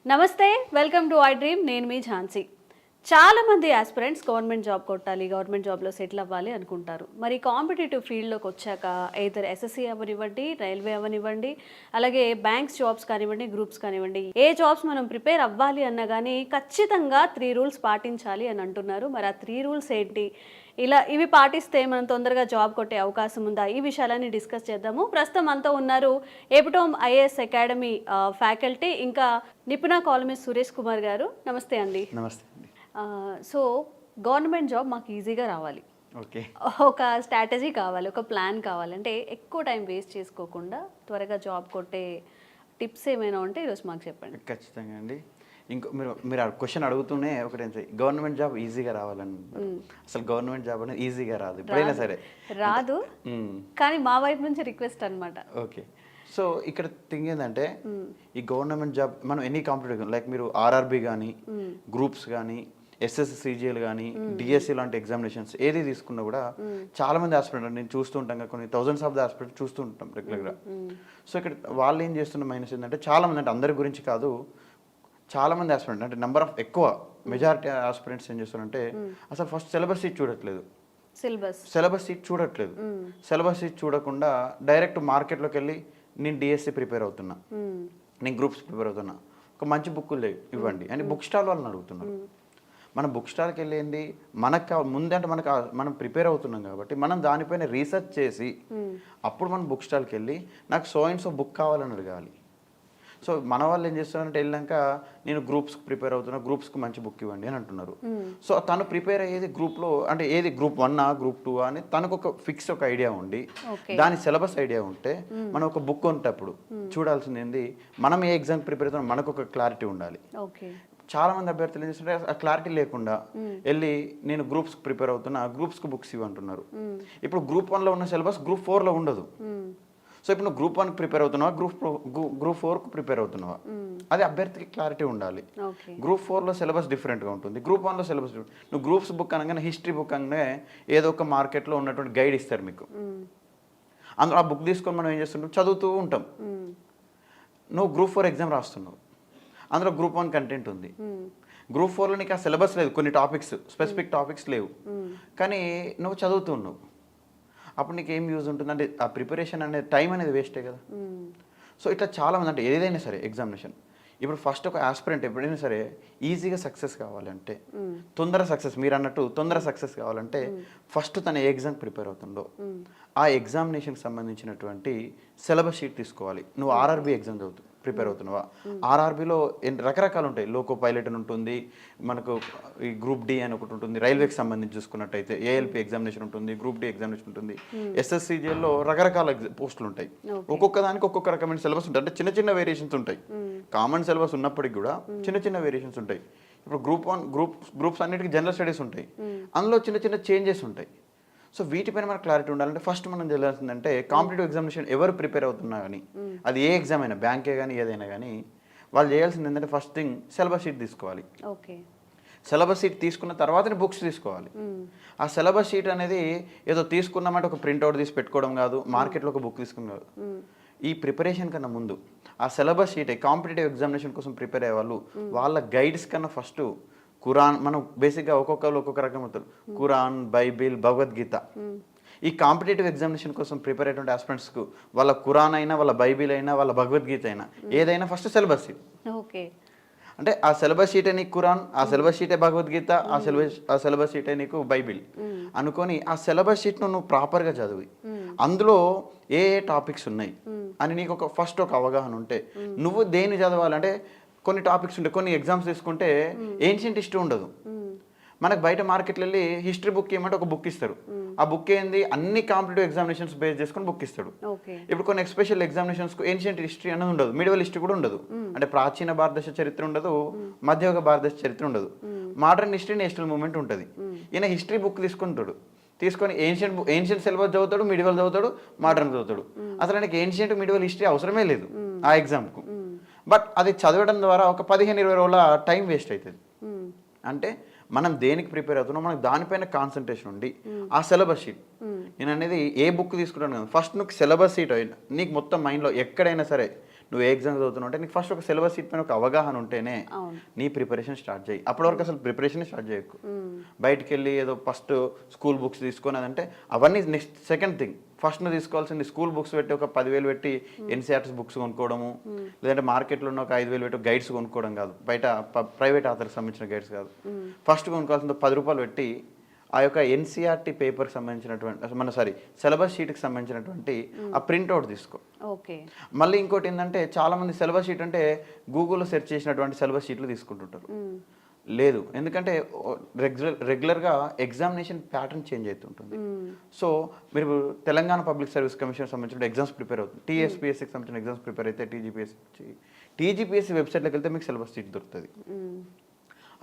నమస్తే, welcome to I dream. నేను మీ ఝాన్సీ. చాలా మంది ఆస్పిరెంట్స్ గవర్నమెంట్ జాబ్ కొట్టాలి, గవర్నమెంట్ జాబ్లో సెటిల్ అవ్వాలి అనుకుంటారు. మరి కాంపిటేటివ్ ఫీల్డ్లోకి వచ్చాక ఎయిదర్ ఎస్ఎస్సి అవ్వనివ్వండి, రైల్వే అవ్వనివ్వండి, అలాగే బ్యాంక్స్ జాబ్స్ కానివ్వండి, గ్రూప్స్ కానివ్వండి, ఏ జాబ్స్ మనం ప్రిపేర్ అవ్వాలి అన్నా కానీ ఖచ్చితంగా 3 రూల్స్ పాటించాలి అని అంటున్నారు. మరి ఆ 3 రూల్స్ ఏంటి, ఇవి పాటిస్తే మనం తొందరగా జాబ్ కొట్టే అవకాశం ఉందా, ఈ విషయాలన్నీ డిస్కస్ చేద్దాము. ప్రస్తుతం అంతా ఉన్నారు ఎపిటోమ్ ఐఏఎస్ అకాడమీ ఫ్యాకల్టీ, ఇంకా నిపుణ కాలమిస్ట్ సురేష్ కుమార్ గారు. నమస్తే అండి. నమస్తే అండి. సో గవర్నమెంట్ జాబ్ మాకు ఈజీగా రావాలి, ఓకే, ఒక స్ట్రాటజీ కావాలి, ఒక ప్లాన్ కావాలంటే ఎక్కువ టైం వేస్ట్ చేసుకోకుండా త్వరగా జాబ్ కొట్టే టిప్స్ ఏమైనా ఉంటే ఈరోజు మాకు చెప్పండి. ఖచ్చితంగా అండి. మీరు ఆ క్వశ్చన్ అడుగుతూనే ఒకటే, గవర్నమెంట్ జాబ్ ఈజీగా రావాలని. అసలు గవర్నమెంట్ జాబ్ అనేది ఈజీగా రాదు, ఎప్పుడైనా సరే రాదు. కానీ మా వైపు నుంచి రిక్వెస్ట్ అనమాట. ఓకే, సో ఇక్కడ థింగ్ ఏంటంటే ఈ గవర్నమెంట్ జాబ్ మనం ఎన్ని కాంపిటేటివ్, లైక్ మీరు ఆర్ఆర్బి కానీ, గ్రూప్స్ కానీ, ఎస్ఎస్సిజిఎల్ కానీ, డిఎస్సి లాంటి ఎగ్జామినేషన్స్ ఏది తీసుకున్నా కూడా చాలా మంది ఆస్పిరెంట్ నేను చూస్తూ ఉంటాం కదా, కొన్ని థౌసండ్స్ ఆఫ్ ద ఆస్పిరెంట్ చూస్తూ ఉంటాం రెగ్యులర్గా. సో ఇక్కడ వాళ్ళు ఏం చేస్తున్న మైనస్ ఏంటంటే, చాలా మంది, అంటే అందరి గురించి కాదు, చాలా మంది ఆస్పిరెంట్ అంటే నెంబర్ ఆఫ్ ఎక్కువ మెజారిటీ ఆస్పిరెంట్స్ ఏం చేస్తారంటే అసలు ఫస్ట్ సిలబస్ సీట్ చూడట్లేదు, సిలబస్ సీట్ చూడకుండా డైరెక్ట్ మార్కెట్లోకి వెళ్ళి నేను డిఎస్సి ప్రిపేర్ అవుతున్నా, నేను గ్రూప్స్ ప్రిపేర్ అవుతున్నా, ఒక మంచి బుక్కులు ఇవ్వండి అని బుక్ స్టాల్ వాళ్ళని అడుగుతున్నారు. మనం బుక్ స్టాల్కి వెళ్ళింది మనకు ముందే, అంటే మనం ప్రిపేర్ అవుతున్నాం కాబట్టి మనం దానిపైన రీసెర్చ్ చేసి అప్పుడు మనం బుక్ స్టాల్కి వెళ్ళి నాకు సో అండ్ సో బుక్ కావాలని అడగాలి. సో మన వాళ్ళు ఏం చేస్తున్నారంటే వెళ్ళాక నేను గ్రూప్స్కి ప్రిపేర్ అవుతున్నా, గ్రూప్స్కి మంచి బుక్ ఇవ్వండి అని అంటున్నారు. సో తను ప్రిపేర్ అయ్యేది గ్రూప్లో, అంటే ఏది గ్రూప్ 1 గ్రూప్ 2 అని తనకు ఒక ఫిక్స్ ఒక ఐడియా ఉండి దాని సిలబస్ ఐడియా ఉంటే మనం ఒక బుక్ ఉంటప్పుడు చూడాల్సింది ఏంది, మనం ఏ ఎగ్జామ్ ప్రిపేర్ అవుతున్నా మనకు ఒక క్లారిటీ ఉండాలి. చాలా మంది అభ్యర్థులు ఏం చేస్తుంటే ఆ క్లారిటీ లేకుండా వెళ్ళి నేను గ్రూప్స్ ప్రిపేర్ అవుతున్నా, గ్రూప్స్కి బుక్స్ ఇవ్వంటున్నారు. ఇప్పుడు గ్రూప్ 1లో ఉన్న సిలబస్ గ్రూప్ 4లో ఉండదు. సో ఇప్పుడు నువ్వు గ్రూప్ 1కి ప్రిపేర్ అవుతున్నావా, గ్రూప్ 4కు ప్రిపేర్ అవుతున్నావా, అది అభ్యర్థికి క్లారిటీ ఉండాలి. గ్రూప్ 4లో సిలబస్ డిఫరెంట్గా ఉంటుంది, గ్రూప్ 1లో సిలబస్ డిఫరెంట్. నువ్వు గ్రూప్స్ బుక్ అనగానే హిస్టరీ బుక్ అనగానే ఏదో ఒక మార్కెట్లో ఉన్నటువంటి గైడ్ ఇస్తారు మీకు, అందులో ఆ బుక్ తీసుకొని మనం ఏం చేస్తుంటాం, చదువుతూ ఉంటాం. నువ్వు గ్రూప్ 4 ఎగ్జామ్ రాస్తున్నావు, అందులో గ్రూప్ 1 కంటెంట్ ఉంది, గ్రూప్ 4లో నీకు ఆ సిలబస్ లేదు, కొన్ని టాపిక్స్ స్పెసిఫిక్ టాపిక్స్ లేవు, కానీ నువ్వు చదువుతున్నావు. అప్పుడు నీకు ఏం యూజ్ ఉంటుంది అంటే ఆ ప్రిపరేషన్ అనేది టైం అనేది వేస్టే కదా. సో ఇట్లా చాలామంది, అంటే ఏదైనా సరే ఎగ్జామినేషన్, ఇప్పుడు ఫస్ట్ ఒక ఆస్పిరెంట్ ఎప్పుడైనా సరే ఈజీగా సక్సెస్ కావాలంటే, తొందర సక్సెస్, మీరు అన్నట్టు తొందర సక్సెస్ కావాలంటే ఫస్ట్ తన ఏ ఎగ్జామ్ ప్రిపేర్ అవుతుండో ఆ ఎగ్జామినేషన్కి సంబంధించినటువంటి సిలబస్ షీట్ తీసుకోవాలి. నువ్వు ఆర్ఆర్బి ఎగ్జామ్ ప్రిపేర్ అవుతున్నావా, ఆర్ఆర్బిలో రకరకాలు ఉంటాయి, లోకో పైలట్ అని ఉంటుంది, మనకు ఈ గ్రూప్ డి అని ఒకటి ఉంటుంది, రైల్వేకి సంబంధించి చూసుకున్నట్టయితే ఏఎల్పి ఎగ్జామినేషన్ ఉంటుంది, గ్రూప్ డి ఎగ్జామినేషన్ ఉంటుంది, ఎస్ఎస్సిజిఎల్లో రకరకాల పోస్టులు ఉంటాయి, ఒక్కొక్క దానికి ఒక్కొక్క రకమైన సిలబస్ ఉంటాయి, అంటే చిన్న చిన్న వేరియేషన్స్ ఉంటాయి. కామన్ సిలబస్ ఉన్నప్పటికీ కూడా చిన్న చిన్న వేరియేషన్స్ ఉంటాయి. ఇప్పుడు గ్రూప్ 1 గ్రూప్స్ అన్నిటికీ జనరల్ స్టడీస్ ఉంటాయి, అందులో చిన్న చిన్న చేంజెస్ ఉంటాయి. సో వీటిపైన మనకు క్లారిటీ ఉండాలంటే ఫస్ట్ మనం తెలియాల్సిందంటే కాంపిటేటివ్ ఎగ్జామినేషన్ ఎవరు ప్రిపేర్ అవుతున్నా కానీ, అది ఏ ఎగ్జామ్ అయినా, బ్యాంకే కానీ ఏదైనా కానీ, వాళ్ళు చేయాల్సింది ఏంటంటే ఫస్ట్ థింగ్ సిలబస్ షీట్ తీసుకోవాలి. సిలబస్ షీట్ తీసుకున్న తర్వాతనే బుక్స్ తీసుకోవాలి. ఆ సిలబస్ షీట్ అనేది ఏదో తీసుకున్నామంటే ఒక ప్రింట్అవుట్ తీసి పెట్టుకోవడం కాదు, మార్కెట్లో ఒక బుక్ తీసుకుని కాదు. ఈ ప్రిపరేషన్ కన్నా ముందు ఆ సిలబస్ షీట్, కాంపిటేటివ్ ఎగ్జామినేషన్ కోసం ప్రిపేర్ అయ్యే వాళ్ళు వాళ్ళ గైడ్స్ కన్నా ఫస్ట్ ఖురాన్, మనం బేసిక్గా ఒక్కొక్కరు ఒక్కొక్క రకం అవుతారు, ఖురాన్, బైబిల్, భగవద్గీత. ఈ కాంపిటేటివ్ ఎగ్జామినేషన్ కోసం ప్రిపేర్ అయ్యేటువంటి ఆస్పిరెంట్స్కు వాళ్ళ ఖురాన్ అయినా, వాళ్ళ బైబిల్ అయినా, వాళ్ళ భగవద్గీత అయినా ఏదైనా ఫస్ట్ సిలబస్ షీట్. అంటే ఆ సిలబస్ షీటే నీకు ఖురాన్, ఆ సిలబస్ షీటే భగవద్గీత, ఆ సిలబస్ షీటే నీకు బైబిల్ అనుకొని ఆ సిలబస్ షీట్ను నువ్వు ప్రాపర్గా చదివి అందులో ఏ ఏ టాపిక్స్ ఉన్నాయి అని నీకు ఫస్ట్ ఒక అవగాహన ఉంటే నువ్వు దేన్ని చదవాలంటే, కొన్ని టాపిక్స్ ఉంటాయి, కొన్ని ఎగ్జామ్స్ తీసుకుంటే ఏన్షియంట్ హిస్టరీ ఉండదు. మనకు బయట మార్కెట్లో వెళ్ళి హిస్టరీ బుక్ ఏమంటే ఒక బుక్ ఇస్తారు, ఆ బుక్ ఏంది అన్ని కాంపిటేటివ్ ఎగ్జామినేషన్స్ బేస్ చేసుకొని బుక్ ఇస్తాడు. ఇప్పుడు కొన్ని ఎస్పెషల్ ఎగ్జామినేషన్స్కు ఏన్షియంట్ హిస్టరీ అనేది ఉండదు, మిడివల్ హిస్టరీ కూడా ఉండదు, అంటే ప్రాచీన భారతదేశ చరిత్ర ఉండదు, మధ్యయుగ భారతదేశ చరిత్ర ఉండదు, మోడర్న్ హిస్టరీ, నేషనల్ మూవ్మెంట్ ఉంటుంది. ఈయన హిస్టరీ బుక్ తీసుకొని ఏన్షియంట్ సిలబస్ చదువుతాడు, మిడివల్ చదువుతాడు, మోడర్న్ చదువుతాడు. అసలు ఆయనకి ఏన్షియంట్ మిడివల్ హిస్టరీ అవసరమే లేదు ఆ ఎగ్జామ్కు. బట్ అది చదవడం ద్వారా ఒక 15-20 రోజుల టైం వేస్ట్ అవుతుంది. అంటే మనం దేనికి ప్రిపేర్ అవుతున్నాం మనకు దానిపైన కాన్సన్ట్రేషన్ ఉండి ఆ సిలబస్ షీట్ నేను అనేది ఏ బుక్ తీసుకుంటాను కదా ఫస్ట్ నువ్వు సిలబస్ షీట్ నీకు మొత్తం మైండ్లో ఎక్కడైనా సరే నువ్వు ఏ ఎగ్జామ్ చదువుతున్నావు అంటే నీకు ఫస్ట్ ఒక సిలబస్ షీట్ పైన ఒక అవగాహన ఉంటేనే అవును. నీ ప్రిపరేషన్ స్టార్ట్ చేయి. అప్పటి వరకు అసలు ప్రిపరేషన్ స్టార్ట్ చేయకు. బయటికి వెళ్ళి ఏదో ఫస్ట్ స్కూల్ బుక్స్ తీసుకొని అదంటే అవన్నీ నెక్స్ట్ సెకండ్ థింగ్. ఫస్ట్ నువ్వు తీసుకోవాల్సింది స్కూల్ బుక్స్ పెట్టి ఒక 10,000 పెట్టి ఎన్సీఆర్టీస్ బుక్స్ కొనుక్కోవడము, లేదంటే మార్కెట్లో ఉన్న ఒక 5,000 పెట్టి గైడ్స్ కొనుక్కోవడం కాదు, బయట ప్రైవేట్ ఆథర్కి సంబంధించిన గైడ్స్ కాదు. ఫస్ట్ కొనుక్కోవాల్సింది 10 రూపాయలు పెట్టి ఆ యొక్క ఎన్సీఆర్టీ పేపర్కి సంబంధించినటువంటి సిలబస్ షీట్కి సంబంధించినటువంటి ఆ ప్రింట్అవుట్ తీసుకో. ఓకే. మళ్ళీ ఇంకోటి ఏంటంటే చాలామంది సిలబస్ షీట్ అంటే గూగుల్లో సెర్చ్ చేసినటువంటి సిలబస్ షీట్లు తీసుకుంటుంటారు. లేదు, ఎందుకంటే రెగ్యులర్గా ఎగ్జామినేషన్ ప్యాటర్న్ చేంజ్ అవుతుంటుంది. సో మీరు తెలంగాణ పబ్లిక్ సర్వీస్ కమిషన్ సంబంధించిన ఎగ్జామ్స్ ప్రిపేర్ అవుతుంది, టీఎస్పీఎస్సీకి సంబంధించిన ఎగ్జామ్స్ ప్రిపేర్ అయితే టీజీపీఎస్సీ వెబ్సైట్లోకి వెళ్తే మీకు సిలబస్ షీట్ దొరుకుతుంది.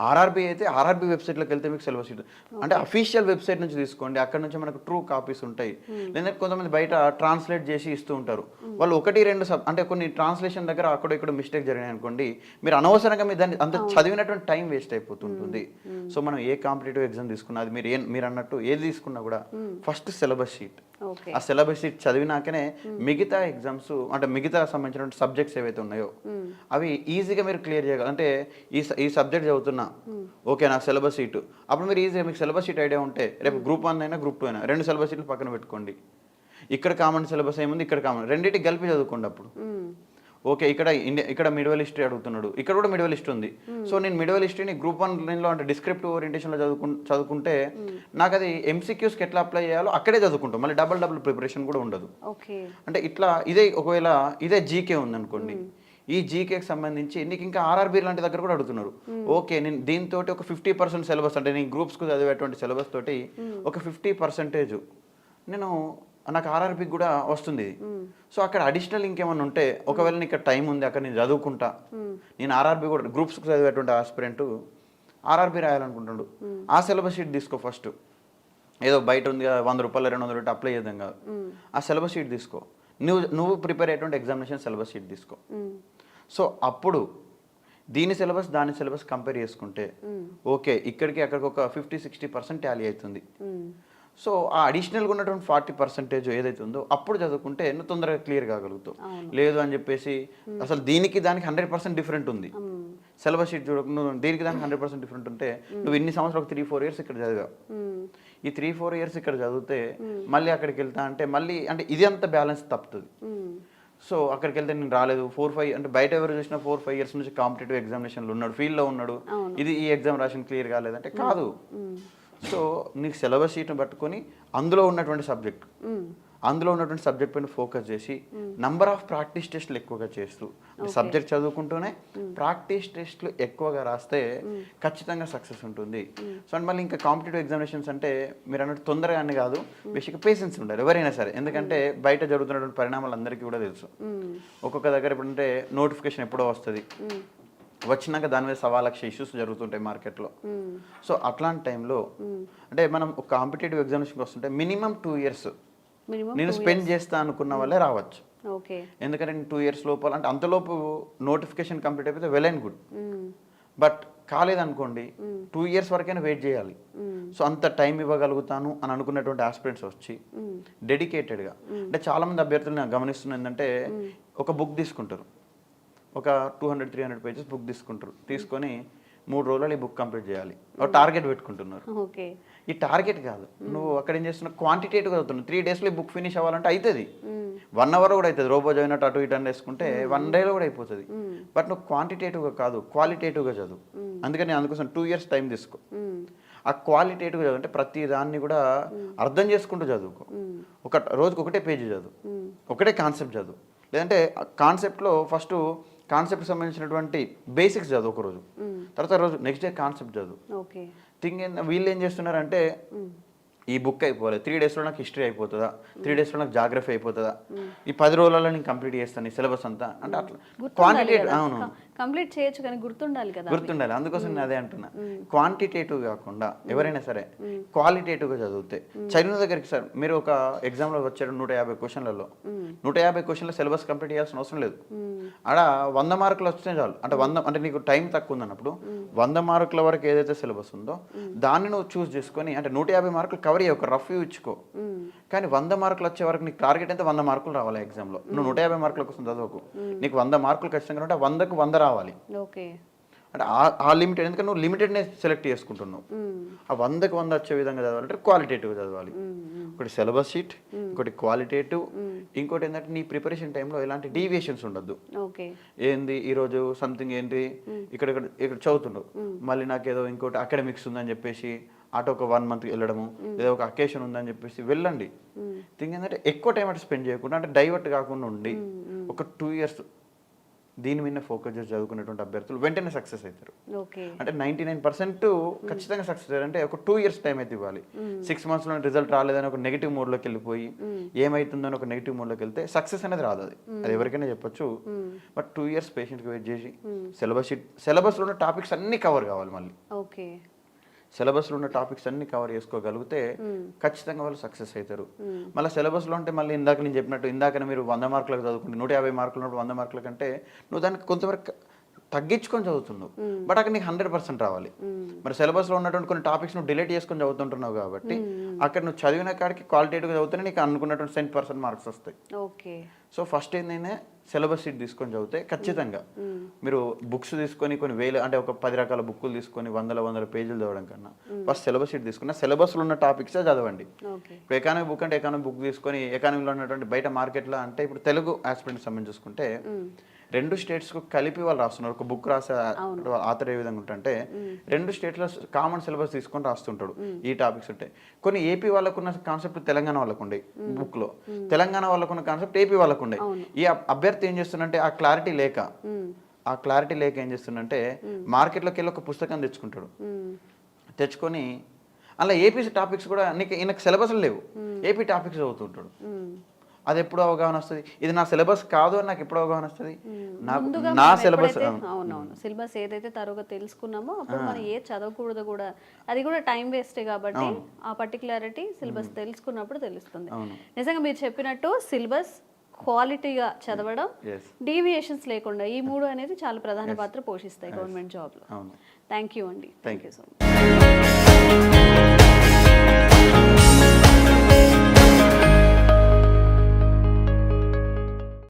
ఆర్ఆర్బీ అయితే ఆర్ఆర్బీ వెబ్సైట్లోకి వెళ్తే మీకు సిలబస్ షీట్ అంటే అఫీషియల్ వెబ్సైట్ నుంచి తీసుకోండి, అక్కడ నుంచి మనకు ట్రూ కాపీస్ ఉంటాయి. లేదంటే కొంతమంది బయట ట్రాన్స్లేట్ చేసి ఇస్తూ ఉంటారు, వాళ్ళు 1-2 అంటే కొన్ని ట్రాన్స్లేషన్ దగ్గర అక్కడ ఇక్కడ మిస్టేక్ జరిగినాయి అనుకోండి, మీరు అనవసరంగా మీరు దాన్ని అంత చదివినటువంటి టైం వేస్ట్ అయిపోతుంటుంది. సో మనం ఏ కాంపిటేటివ్ ఎగ్జామ్ తీసుకున్నా, అది మీరు అన్నట్టు ఏది తీసుకున్నా కూడా ఫస్ట్ సిలబస్ షీట్, ఆ సిలబస్ షీట్ చదివినాకనే మిగతా ఎగ్జామ్స్ అంటే మిగతా సంబంధించిన సబ్జెక్ట్స్ ఏవైతే ఉన్నాయో అవి ఈజీగా మీరు క్లియర్ చేయగలరు. అంటే ఈ సబ్జెక్ట్ చదువుతున్నా, ఓకే నా సిలబస్ షీట్, అప్పుడు మీరు ఈజీగా మీకు సిలబస్ షీట్ ఐడియా ఉంటే రేపు గ్రూప్ 1 అయినా గ్రూప్ 2 అయినా 2 సిలబస్ షీట్లు పక్కన పెట్టుకోండి. ఇక్కడ కామన్ సిలబస్ ఏముంది, ఇక్కడ కామన్, రెండింటికి కలిపి చదువుకోండి. అప్పుడు ఓకే ఇక్కడ మిడివల్ హిస్టరీ అడుగుతున్నాడు, ఇక్కడ కూడా మిడివల్ హిస్టరీ ఉంది. సో నేను మిడివల్ హిస్టరీని గ్రూప్ 1 అంటే డిస్క్రిప్టివ్ ఓరియంటేషన్లో చదువుకుంటే నాకు అది ఎంసీక్యూస్కి ఎట్లా అప్లై చేయాలో అక్కడే చదువుకుంటాం, మళ్ళీ డబుల్ ప్రిపరేషన్ కూడా ఉండదు. అంటే ఇట్లా ఒకవేళ ఇదే జీకే ఉందనుకోండి, ఈ జీకేకి సంబంధించి నీకు ఇంకా ఆర్ఆర్బీ లాంటి దగ్గర కూడా అడుగుతున్నారు. ఓకే, నేను దీంతో ఒక 50% సిలబస్ అంటే నేను గ్రూప్స్కు చదివేటువంటి సిలబస్ తోటి ఒక 50% నాకు ఆర్ఆర్బీకి కూడా వస్తుంది. సో అక్కడ అడిషనల్ ఇంకేమైనా ఉంటే, ఒకవేళ నీకు ఇక్కడ టైం ఉంది అక్కడ నేను చదువుకుంటా, నేను ఆర్ఆర్బీ కూడా గ్రూప్స్కి చదివేటువంటి ఆస్పిరెంట్ ఆర్ఆర్బీ రాయాలనుకుంటున్నాడు, ఆ సిలబస్ షీట్ తీసుకో. ఫస్ట్ ఏదో బయట ఉంది కదా 100 రూపాయలు 200 పెట్టి అప్లై చేద్దాం కాదు, ఆ సిలబస్ షీట్ తీసుకో. నువ్వు ప్రిపేర్ అయ్యేటువంటి ఎగ్జామినేషన్ సిలబస్ షీట్ తీసుకో. సో అప్పుడు దీని సిలబస్ దాని సిలబస్ కంపేర్ చేసుకుంటే ఓకే ఇక్కడికి అక్కడికి ఒక 50-60% టాలీ అవుతుంది. సో ఆ అడిషనల్గా ఉన్నటువంటి 40% ఏదైతే ఉందో అప్పుడు చదువుకుంటే నువ్వు తొందరగా క్లియర్ కాగలుగుతావు. లేదు అని చెప్పేసి అసలు దీనికి దానికి 100% డిఫరెంట్ ఉంది సిలబస్ షీట్ చూడకు, నువ్వు దీనికి దానికి 100% డిఫరెంట్ ఉంటే నువ్వు ఇన్ని సంవత్సరాలు 3-4 ఇయర్స్ ఇక్కడ చదివావు, ఈ 3-4 ఇయర్స్ ఇక్కడ చదివితే మళ్ళీ అక్కడికి వెళ్తా అంటే మళ్ళీ అంటే ఇది అంత బ్యాలెన్స్ తప్పుతుంది. సో అక్కడికి వెళ్తే నేను రాలేదు 4-5 అంటే బయట ఎవరు చూసినా 4-5 ఇయర్స్ నుంచి కాంపిటేటివ్ ఎగ్జామినేషన్లో ఉన్నాడు, ఫీల్డ్లో ఉన్నాడు, ఈ ఎగ్జామ్ రాసిన క్లియర్ కాలేదంటే కాదు. సో నీకు సిలబస్ షీట్ని పట్టుకొని అందులో ఉన్నటువంటి సబ్జెక్ట్ పైన ఫోకస్ చేసి నంబర్ ఆఫ్ ప్రాక్టీస్ టెస్ట్లు ఎక్కువగా చేస్తూ సబ్జెక్ట్ చదువుకుంటూనే ప్రాక్టీస్ టెస్ట్లు ఎక్కువగా రాస్తే ఖచ్చితంగా సక్సెస్ ఉంటుంది. సో అండ్ మళ్ళీ ఇంకా కాంపిటేటివ్ ఎగ్జామినేషన్స్ అంటే మీరు అన్నట్టు తొందరగా అని కాదు, బేసిక్గా పేషెన్స్ ఉండాలి ఎవరైనా సరే. ఎందుకంటే బయట జరుగుతున్నటువంటి పరిణామాలు అందరికీ కూడా తెలుసు. ఒక్కొక్క దగ్గర ఎప్పుడంటే నోటిఫికేషన్ ఎప్పుడో వస్తుంది, వచ్చినాక దాని మీద 1,00,000 ఇష్యూస్ జరుగుతుంటాయి మార్కెట్లో. సో అట్లాంటి టైంలో అంటే మనం ఒక కాంపిటేటివ్ ఎగ్జామినేషన్కి వస్తుంటే మినిమం 2 ఇయర్స్ నేను స్పెండ్ చేస్తా అనుకున్న వాళ్ళే రావచ్చు. ఎందుకంటే నేను 2 ఇయర్స్ లోపల అంటే అంతలోపు నోటిఫికేషన్ కంప్లీట్ అయిపోతే వెల్ అండ్ గుడ్. బట్ కాలేదనుకోండి 2 ఇయర్స్ వరకైనా వెయిట్ చేయాలి. సో అంత టైం ఇవ్వగలుగుతాను అని అనుకున్నటువంటి ఆస్పిరెంట్స్ వచ్చి డెడికేటెడ్గా అంటే చాలామంది అభ్యర్థులు నేను గమనిస్తున్నా ఏంటంటే ఒక బుక్ తీసుకుంటారు, ఒక 200-300 పేజెస్ బుక్ తీసుకొని 3 రోజులు ఈ బుక్ కంప్లీట్ చేయాలి, ఒక టార్గెట్ పెట్టుకుంటున్నారు. ఈ టార్గెట్ కాదు, నువ్వు అక్కడ ఏం చేస్తున్నావు క్వాంటిటేటివ్గా చదువుతున్నావు. 3 డేస్లో ఈ బుక్ ఫినిష్ అవ్వాలంటే అవుతుంది, 1 అవర్ కూడా అవుతుంది, రోబో చదివినట్టు అటు ఇటు అని వేసుకుంటే 1 డేలో కూడా అయిపోతుంది. బట్ నువ్వు క్వాంటిటేటివ్గా కాదు క్వాలిటేటివ్గా చదువు. అందుకని అందుకోసం 2 ఇయర్స్ టైం తీసుకో. ఆ క్వాలిటేటివ్గా చదువు అంటే ప్రతి దాన్ని కూడా అర్థం చేసుకుంటూ చదువుకో. రోజుకి ఒకటే పేజీ చదువు, ఒకటే కాన్సెప్ట్ చదువు. లేదంటే కాన్సెప్ట్లో ఫస్ట్ కాన్సెప్ట్ సంబంధించినటువంటి బేసిక్స్ చదువు ఒక రోజు, తర్వాత రోజు నెక్స్ట్ డే కాన్సెప్ట్ చదువు. థింగ్ వీళ్ళు ఏం చేస్తున్నారంటే ఈ బుక్ అయిపోవాలి 3 డేస్లో నాకు హిస్టరీ అయిపోతుందా, 3 డేస్లో నాకు జాగ్రఫీ అయిపోతుందా, ఈ 10 రోజులలో నేను కంప్లీట్ చేస్తాను ఈ సిలబస్ అంతా అంటే అట్లా క్వాంటిటేటివ్. అవును కంప్లీట్ చేయొచ్చు కానీ గుర్తుండాలి కదా, గుర్తుండాలి. అందుకోసం నేను అదే అంటున్నా, క్వాంటిటేటివ్ కాకుండా ఎవరైనా సరే క్వాలిటేటివ్గా చదివితే చదివిన దగ్గరికి సార్ మీరు ఒక ఎగ్జామ్లో వచ్చారు 150 క్వశ్చన్లలో 150 క్వశ్చన్ల సిలబస్ కంప్లీట్ చేయాల్సిన అవసరం లేదు. ఆడ 100 మార్కులు వస్తే చాలు. అంటే 100 అంటే నీకు టైం తక్కువ ఉందన్నప్పుడు 100 మార్కుల వరకు ఏదైతే సిలబస్ ఉందో దాన్ని నువ్వు చూస్ చేసుకొని అంటే 150 మార్కులు కవర్ కవర్ చేయ, ఒక రఫ్ ఇచ్చుకో. కానీ 100 మార్కులు వచ్చే వరకు నీకు టార్గెట్ అయితే 100 మార్కులు రావాలి ఎగ్జామ్లో. నువ్వు 150 మార్కుల కోసం చదవకు, నీకు 100 మార్కులు ఖచ్చితంగా ఉంటే 100కు 100 రావాలి. ఓకే, అంటే ఆ లిమిటెడ్, ఎందుకంటే నువ్వు లిమిటెడ్నే సెలెక్ట్ చేసుకుంటున్నావు. ఆ 100కు 100 వచ్చే విధంగా చదవాలంటే క్వాలిటేటివ్ చదవాలి. ఒకటి సిలబస్ షీట్, ఇంకోటి క్వాలిటేటివ్, ఇంకోటి ఏంటంటే నీ ప్రిపరేషన్ టైంలో ఎలాంటి డీవియేషన్స్ ఉండొద్దు. ఓకే, ఏంది ఈరోజు సంథింగ్ ఏంటి ఇక్కడ చదువుతుండవు, మళ్ళీ నాకేదో ఇంకోటి అకాడమిక్స్ ఉందని చెప్పేసి అటు ఒక 1 మంత్ వెళ్ళడము, లేదా ఒక అకేషన్ ఉందని చెప్పేసి వెళ్ళండి. థింగ్ ఏంటంటే ఎక్కువ టైం అటు స్పెండ్ చేయకుండా, అంటే డైవర్ట్ కాకుండా ఉండి ఒక 2 years దీని మీద ఫోకస్ చేసి చదువుకునేటువంటి అభ్యర్థులు వెంటనే సక్సెస్ అవుతారు. అంటే 99% ఖచ్చితంగా సక్సెస్ అయ్యారు. అంటే ఒక 2 years టైం అయితే ఇవ్వాలి. 6 monthsలో రిజల్ట్ రాలేదని ఒక నెగిటివ్ మోడ్లోకి వెళ్ళిపోయి ఏమవుతుందని ఒక నెగిటివ్ మోడ్లోకి వెళ్తే సక్సెస్ అనేది రాదు. అది ఎవరికైనా చెప్పొచ్చు. బట్ 2 years పేషెంట్గా వెయిట్ చేసి సిలబస్లో ఉన్న టాపిక్స్ అన్నీ కవర్ కావాలి. మళ్ళీ సిలబస్లో ఉన్న టాపిక్స్ అన్ని కవర్ చేసుకోగలిగితే ఖచ్చితంగా వాళ్ళు సక్సెస్ అవుతారు. మళ్ళీ సిలబస్లో అంటే మళ్ళీ ఇందాక నేను చెప్పినట్టు, ఇందాక మీరు 100 మార్కులకు చదువుకుంటే 150 మార్కులు ఉన్నప్పుడు 100 మార్కుల కంటే నువ్వు దానికి కొంతవరకు తగ్గించుకొని చదువుతున్నావు. బట్ అక్కడ నీకు 100% రావాలి. మరి సిలబస్లో ఉన్నటువంటి కొన్ని టాపిక్స్ నువ్వు డిలీట్ చేసుకొని చదువుతుంటున్నావు కాబట్టి అక్కడ నువ్వు చదివిన కాడికి క్వాలిటేటివ్గా చదివితేనే నీకు అనుకున్నటువంటి 10% మార్క్స్ వస్తాయి. సో ఫస్ట్ ఏంటంటే సిలబస్ షీట్ తీసుకొని చదివితే ఖచ్చితంగా మీరు బుక్స్ తీసుకొని కొన్ని వేలు, అంటే ఒక 10 రకాల బుక్కులు తీసుకొని 100 పేజీలు చదవడం కన్నా ఫస్ట్ సిలబస్ షీట్ తీసుకున్న సిలబస్లో ఉన్న టాపిక్సే చదవండి. ఇప్పుడు ఎకానమీ బుక్ అంటే ఎకానమీ బుక్ తీసుకొని ఎకానమీలో ఉన్నటువంటి బయట మార్కెట్లో, అంటే ఇప్పుడు తెలుగు ఆస్పిరెంట్స్ సంబంధించి చూసుకుంటే 2 స్టేట్స్కు కలిపి వాళ్ళు రాస్తున్నారు. ఒక బుక్ రాసే ఆథర్ ఏ విధంగా ఉంటుంటే 2 స్టేట్ల కామన్ సిలబస్ తీసుకొని రాస్తుంటాడు. ఈ టాపిక్స్ ఉంటాయి. కొన్ని ఏపీ వాళ్ళకున్న కాన్సెప్ట్ తెలంగాణ వాళ్ళకు ఉండే బుక్లో, తెలంగాణ వాళ్ళకున్న కాన్సెప్ట్ ఏపీ వాళ్ళకు ఉండే. ఈ అభ్యర్థి ఏం చేస్తుందంటే ఆ క్లారిటీ లేక ఏం చేస్తుందంటే మార్కెట్లోకి వెళ్ళి ఒక పుస్తకం తెచ్చుకుంటాడు. తెచ్చుకొని అలా ఏపీ టాపిక్స్ కూడా ఈయనకు సిలబస్లు లేవు, ఏపీ టాపిక్స్ చదువుతుంటాడు. అది ఎప్పుడు అవగాహన వస్తుంది, ఇది నా సిలబస్ కాదు అని నాకు ఎప్పుడు అవగాహన వస్తుంది, నా సిలబస్. అవునవును, సిలబస్ ఏదైతే తరువుగా తెలుసుకున్నామో అప్పుడు మనం ఏ చదవకూడదు కూడా, అది కూడా టైం వేస్ట్ కాబట్టి ఆ పర్టికులారిటీ సిలబస్ తెలుసుకున్నప్పుడు తెలుస్తుంది. నిజంగా మీరు చెప్పినట్టు సిలబస్ క్వాలిటీగా చదవడం, డీవియేషన్స్ లేకుండా, ఈ 3 అనేది చాలా ప్రధాన పాత్ర పోషిస్తాయి గవర్నమెంట్ జాబ్లో. థ్యాంక్ యూ అండి. Thank you so much.